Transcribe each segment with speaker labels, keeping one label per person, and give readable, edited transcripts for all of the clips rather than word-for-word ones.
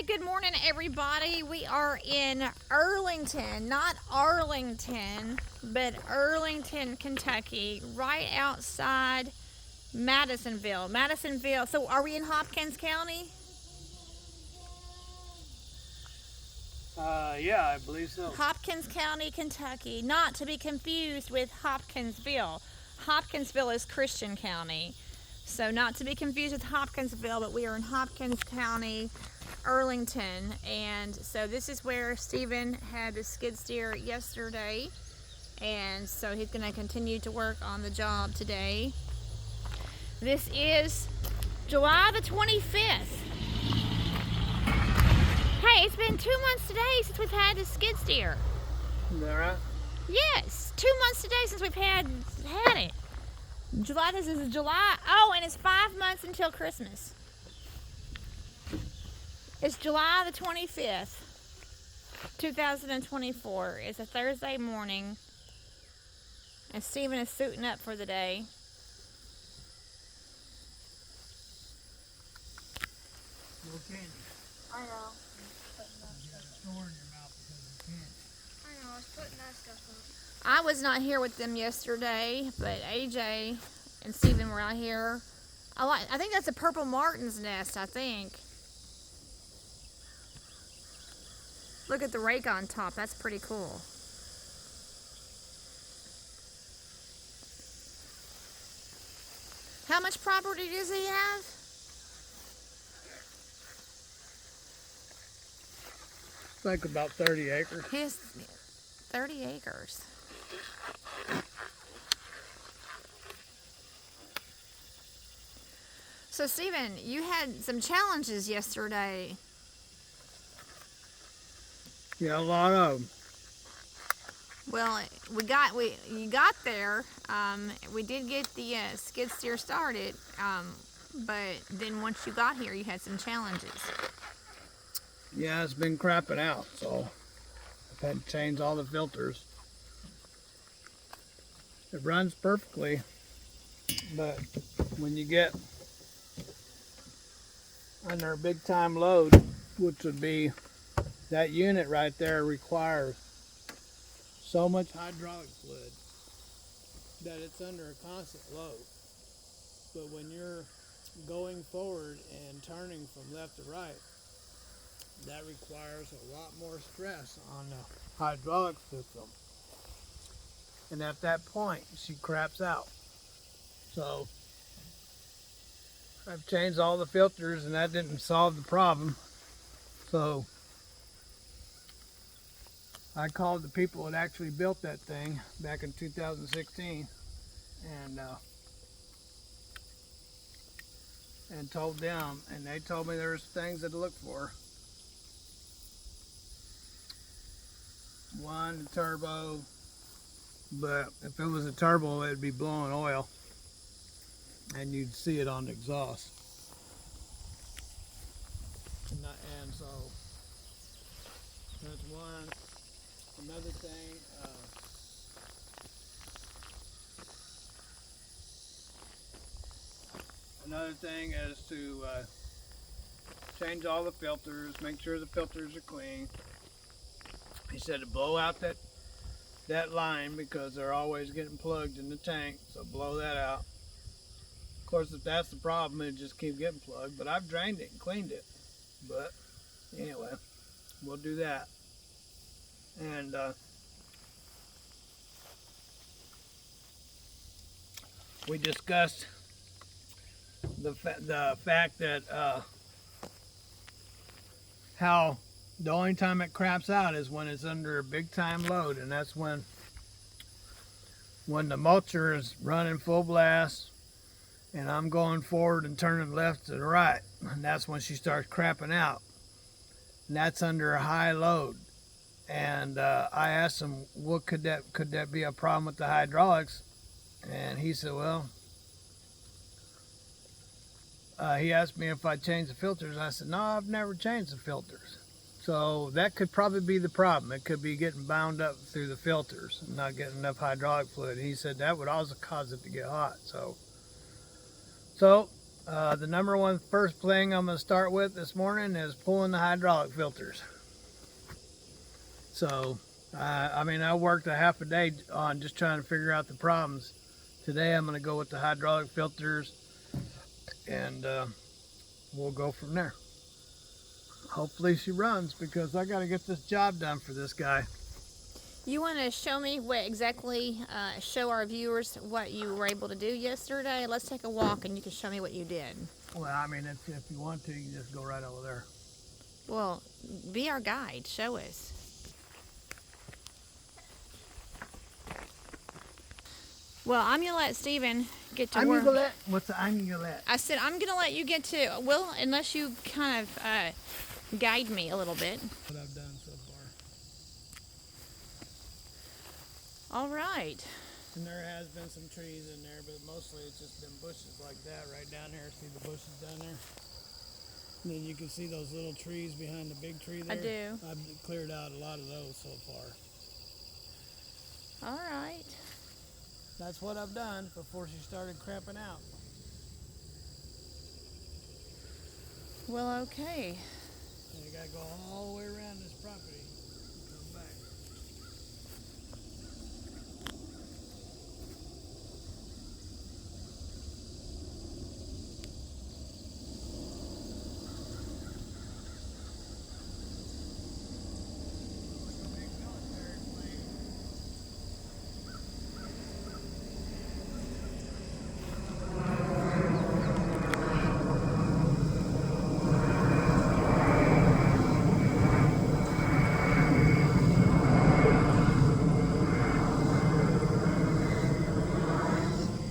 Speaker 1: Good morning, everybody. We are in Earlington, not Arlington, but Earlington, Kentucky, right outside Madisonville. So are we in Hopkins County?
Speaker 2: Yeah, I believe so.
Speaker 1: Hopkins County, Kentucky, not to be confused with Hopkinsville. Hopkinsville is Christian County. So not to be confused with Hopkinsville, but we are in Hopkins County, Earlington. And so this is where Stephen had the skid steer yesterday. And so he's going to continue to work on the job today. This is July the 25th. Hey, it's been 2 months today since we've had the skid steer.
Speaker 2: Is that right?
Speaker 1: Yes, 2 months today since we've had it. This is July. Oh, and it's 5 months until Christmas. It's July the 25th, 2024. It's a Thursday morning, and Stephen is suiting up for the day.
Speaker 2: No candy.
Speaker 3: I know.
Speaker 2: Store in your mouth because you can't.
Speaker 3: I know, I was putting that stuff on.
Speaker 1: I was not here with them yesterday, but AJ and Stephen were out here. I think that's a purple martin's nest, I think. Look at the rake on top. That's pretty cool. How much property does he have?
Speaker 2: Like about 30 acres.
Speaker 1: He has 30 acres. So, Stephen, you had some challenges yesterday.
Speaker 2: Yeah, a lot of them.
Speaker 1: Well, you got there. We did get the skid steer started, but then once you got here, you had some challenges.
Speaker 2: Yeah, it's been crapping out, so I've had to change all the filters. It runs perfectly, but when you get under a big time load, which would be that unit right there, requires so much hydraulic fluid that it's under a constant load. But when you're going forward and turning from left to right, that requires a lot more stress on the hydraulic system. And at that point, she craps out. So I've changed all the filters and that didn't solve the problem. So I called the people that actually built that thing back in 2016 and told them, and they told me there's things to look for. One, the turbo, but if it was a turbo, it'd be blowing oil and you'd see it on the exhaust. And so that's one. Another thing, is to change all the filters, make sure the filters are clean. He said to blow out that line because they're always getting plugged in the tank, so blow that out. Of course, if that's the problem, it just keeps getting plugged, but I've drained it and cleaned it. But anyway, we'll do that. And we discussed the fact that how the only time it craps out is when it's under a big time load, and that's when the mulcher is running full blast and I'm going forward and turning left to the right, and that's when she starts crapping out, and that's under a high load. And I asked him, what could that be a problem with the hydraulics? And he said, well, he asked me if I changed the filters. I said, no, I've never changed the filters. So that could probably be the problem. It could be getting bound up through the filters and not getting enough hydraulic fluid. He said that would also cause it to get hot. So The number one first thing I'm going to start with this morning is pulling the hydraulic filters. So, I mean, I worked a half a day on just trying to figure out the problems. Today I'm going to go with the hydraulic filters, and we'll go from there. Hopefully she runs, because I got to get this job done for this guy.
Speaker 1: You want to show me what exactly, show our viewers what you were able to do yesterday? Let's take a walk and you can show me what you did.
Speaker 2: Well, I mean, if you want to, you can just go right over there.
Speaker 1: Well, be our guide. Show us. Well, I'm going to let Stephen get to work.
Speaker 2: I'm going to let? What's the I'm going to let?
Speaker 1: I said I'm going to let you get to, well, unless you kind of guide me a little bit.
Speaker 2: What I've done so far.
Speaker 1: All right.
Speaker 2: And there has been some trees in there, but mostly it's just been bushes like that right down there. See the bushes down there? And then you can see those little trees behind the big tree there.
Speaker 1: I do.
Speaker 2: I've cleared out a lot of those so far.
Speaker 1: All right.
Speaker 2: That's what I've done before she started cramping out.
Speaker 1: Well, okay.
Speaker 2: And you gotta go all the way around this property and come back.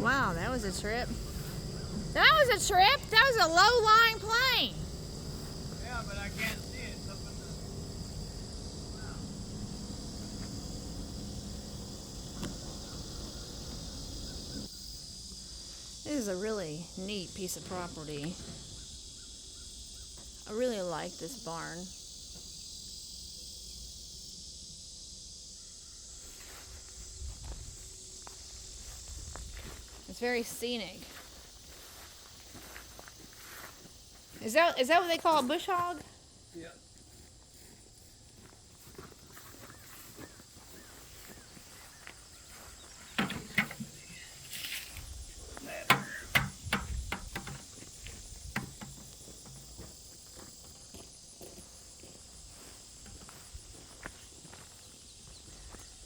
Speaker 1: Wow, that was a trip. That was a trip. That was a low-lying plane.
Speaker 2: Yeah, but I can't see it. It's up in the... Wow.
Speaker 1: This is a really neat piece of property. I really like this barn. It's very scenic. Is that what they call a bush hog?
Speaker 2: Yeah.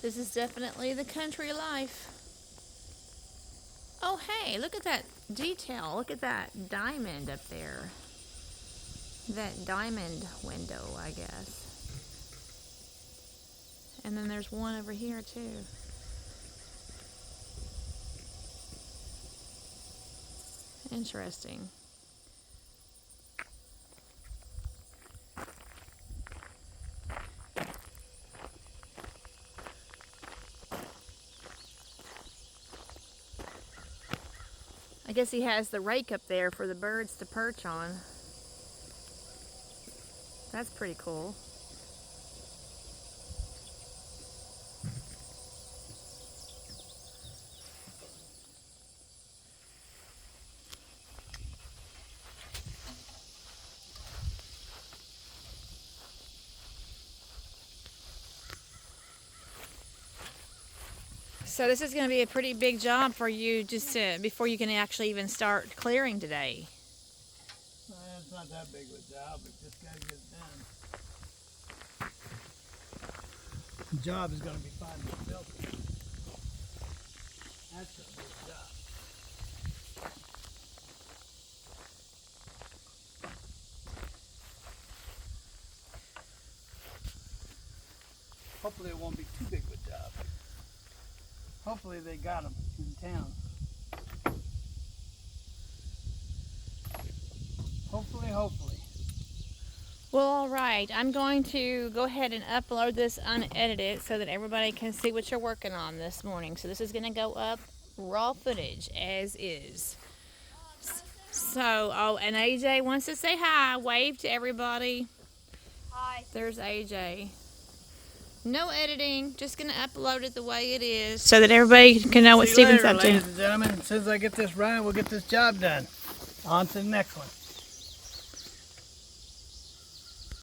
Speaker 1: This is definitely the country life. Oh, hey, look at that detail. Look at that diamond up there. That diamond window, I guess. And then there's one over here, too. Interesting. I guess he has the rake up there for the birds to perch on. That's pretty cool. So this is going to be a pretty big job for you just before you can actually even start clearing today.
Speaker 2: Well, it's not that big of a job, but just got to get it done. The job is going to be finding the filter. That's going to be the job. Hopefully it won't be too big of a job. Hopefully they got them in town. Hopefully.
Speaker 1: Well, all right. I'm going to go ahead and upload this unedited so that everybody can see what you're working on this morning. So this is going to go up raw footage as is. So, oh, and AJ wants to say hi. Wave to everybody.
Speaker 3: Hi.
Speaker 1: There's AJ. No editing, just going to upload it the way it is so that everybody can know what
Speaker 2: See you
Speaker 1: Stephen's
Speaker 2: later,
Speaker 1: up to.
Speaker 2: ladies and gentlemen. As soon as I get this running, we'll get this job done. On to the next one.